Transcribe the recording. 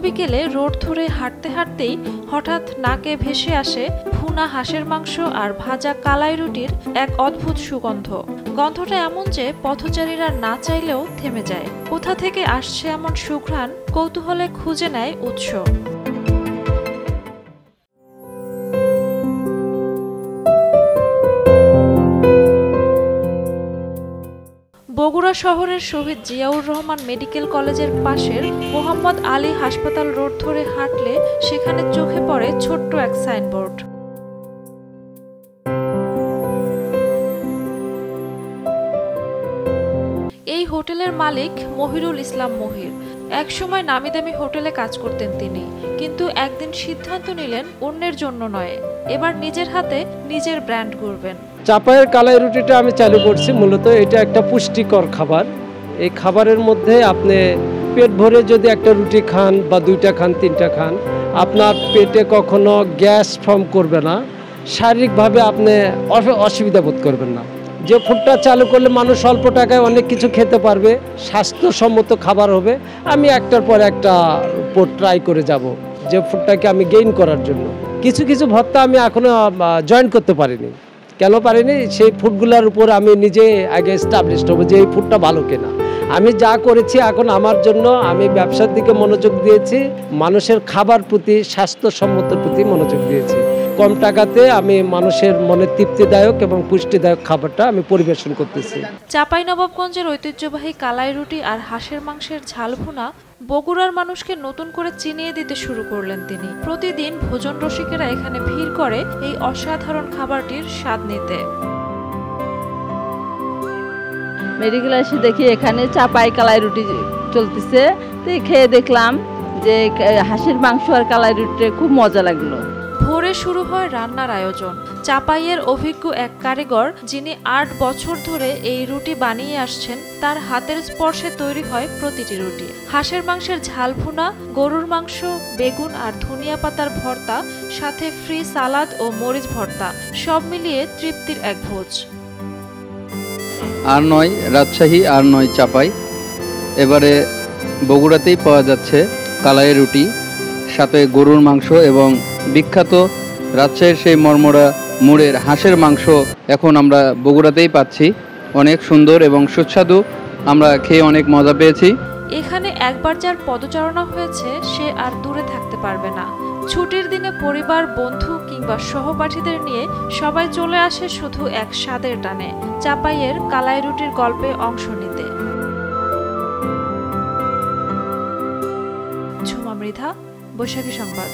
বিকেলে রোড ধরে হাঁটতে হাঁটতেই হঠাৎ নাকে ভেসে আসে ভুনা হাঁসের মাংস আর ভাজা কালাই রুটির এক অদ্ভুত সুগন্ধ। গন্ধটা এমন যে পথচারীরা না চাইলেও থেমে যায়। কোথা থেকে আসছে এমন সুঘ্রাণ কৌতূহলে খুঁজে নেয় উৎস। বগুড়া শহরের শহীদ জিয়াউর রহমান মেডিকেল কলেজের পাশের মোহাম্মদ আলী হাসপাতাল রোড ধরে হাঁটলে সেখানে চোখে পড়ে ছোট্ট এক সাইনবোর্ড। এই হোটেলের মালিক মহিরুল ইসলাম মহির। একসময় নামিদামি হোটেলে কাজ করতেন তিনি, কিন্তু একদিন সিদ্ধান্ত নিলেন অন্যের জন্য নয়, এবার নিজের হাতে নিজের ব্র্যান্ড গড়বেন। চাপাইয়ের কালাই রুটিটা আমি চালু করছি। মূলত এটা একটা পুষ্টিকর খাবার। এই খাবারের মধ্যে আপনি পেট ভরে যদি একটা রুটি খান বা দুইটা খান, তিনটা খান, আপনার পেটে কখনো গ্যাস ফর্ম করবে না, শারীরিকভাবে আপনি অসুবিধা বোধ করবেন না। যে ফুডটা চালু করলে মানুষ অল্প টাকায় অনেক কিছু খেতে পারবে, স্বাস্থ্যসম্মত খাবার হবে। আমি একটার পর একটা ট্রাই করে যাব যে ফুডটাকে আমি গেইন করার জন্য। কিছু কিছু ভর্তা আমি এখনো জয়েন করতে পারিনি। কেন পারিনি? সেই ফুডগুলোর উপর আমি নিজে আগে এস্টাবলিশড হবো যে এই ফুডটা ভালো কিনা। আমি যা করেছি এখন আমার জন্য, আমি ব্যবসার দিকে মনোযোগ দিয়েছি, মানুষের খাবার প্রতি, স্বাস্থ্যসম্মতের প্রতি মনোযোগ দিয়েছি। কম টাকাতে আমি মানুষের মনে তৃপ্তিদায়ক এবং পুষ্টিদায়ক খাবারটা আমি পরিবেশন করতেছি। চাঁপাইনবাবগঞ্জের ঐতিহ্যবাহী কালাই রুটি আর হাঁসের মাংসের ঝাল ভুনা বগুড়ার মানুষকে নতুন করে চিনিয়ে দিতে শুরু করলেন তিনি। প্রতিদিন ভোজন রসিকেরা এখানে ভিড় করে এই অসাধারণ খাবারটির স্বাদ নিতে। মেডিকেল এসে দেখি এখানে চাপাই কালাই রুটি চলতেছে, তো খেয়ে দেখলাম যে হাঁসের মাংস আর কালাই রুটিটা খুব মজা লাগলো। ভোরে শুরু হয় রান্নার আয়োজন। চাপাইয়ের অভিজ্ঞ এক কারিগর, যিনি 8 বছর ধরে এই রুটি বানিয়ে আসছেন, তার হাতের স্পর্শে তৈরি হয় প্রতিটি রুটি। হাঁসের মাংসের ঝাল ভুনা, গরুর মাংস, বেগুন আর ধনিয়া পাতার ভর্তা, সাথে ফ্রি সালাদ ও মরিচ ভর্তা, সব মিলিয়ে তৃপ্তির এক ভোজ। আর নয় রাজশাহী, আর নয় চাপাই, এবারে বগুড়াতেই পাওয়া যাচ্ছে কালাইয়ের রুটি, সাথে গরুর মাংস এবং বিখ্যাত রাজশাহীর সেই মরমরা মুড়ের হাঁসের মাংস এখন আমরা বগুড়াতেই পাচ্ছি। অনেক সুন্দর এবং সুস্বাদু, আমরা খেয়ে অনেক মজা পেয়েছি। এখানে একবার যার পদচারণা হয়েছে সে আর দূরে থাকতে পারবে না। ছুটির দিনে পরিবার, বন্ধু কিংবা সহপাঠীদের নিয়ে সবাই চলে আসে শুধু এক স্বাদের টানে চাপাইয়ের কালাই রুটির গল্পে অংশ নিতে। ঝুমা মৃধা, বৈশাখী সংবাদ।